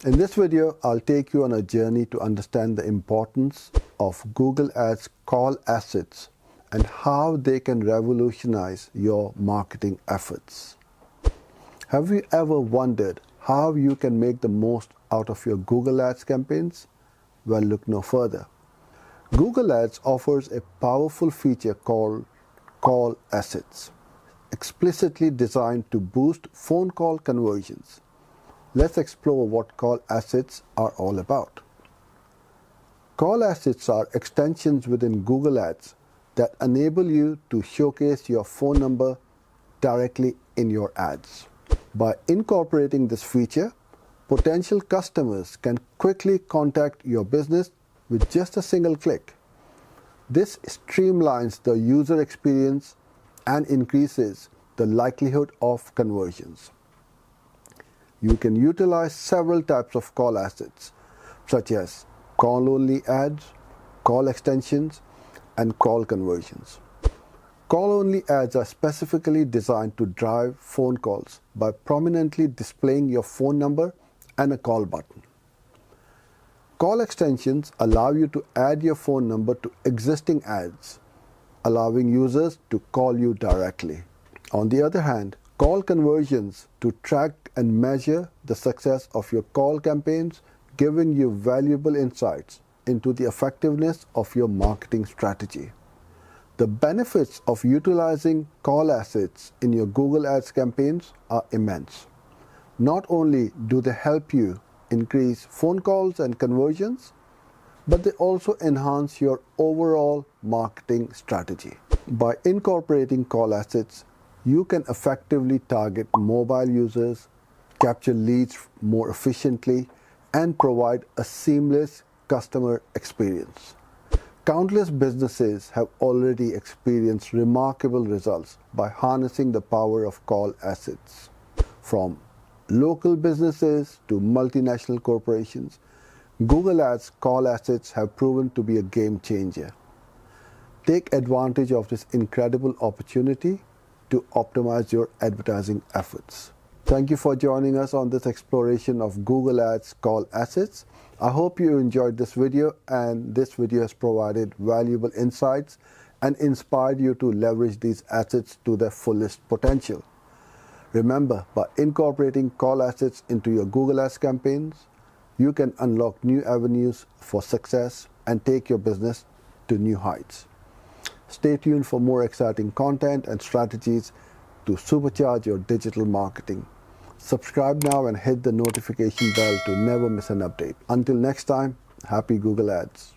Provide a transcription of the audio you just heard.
In this video, I'll take you on a journey to understand the importance of Google Ads call assets and how they can revolutionize your marketing efforts. Have you ever wondered how you can make the most out of your Google Ads campaigns? Well, look no further. Google Ads offers a powerful feature called call assets, explicitly designed to boost phone call conversions. Let's explore what call assets are all about. Call assets are extensions within Google Ads that enable you to showcase your phone number directly in your ads. By incorporating this feature, potential customers can quickly contact your business with just a single click. This streamlines the user experience and increases the likelihood of conversions. You can utilize several types of call assets, such as call-only ads, call extensions, and call conversions. Call-only ads are specifically designed to drive phone calls by prominently displaying your phone number and a call button. Call extensions allow you to add your phone number to existing ads, allowing users to call you directly. On the other hand, call conversions to track and measure the success of your call campaigns, giving you valuable insights into the effectiveness of your marketing strategy. The benefits of utilizing call assets in your Google Ads campaigns are immense. Not only do they help you increase phone calls and conversions, but they also enhance your overall marketing strategy. By incorporating call assets, you can effectively target mobile users, capture leads more efficiently, and provide a seamless customer experience. Countless businesses have already experienced remarkable results by harnessing the power of call assets. From local businesses to multinational corporations, Google Ads call assets have proven to be a game changer. Take advantage of this incredible opportunity to optimize your advertising efforts. Thank you for joining us on this exploration of Google Ads call assets. I hope you enjoyed this video, and this video has provided valuable insights and inspired you to leverage these assets to their fullest potential. Remember, by incorporating call assets into your Google Ads campaigns, you can unlock new avenues for success and take your business to new heights. Stay tuned for more exciting content and strategies to supercharge your digital marketing. Subscribe now and hit the notification bell to never miss an update. Until next time, happy Google Ads.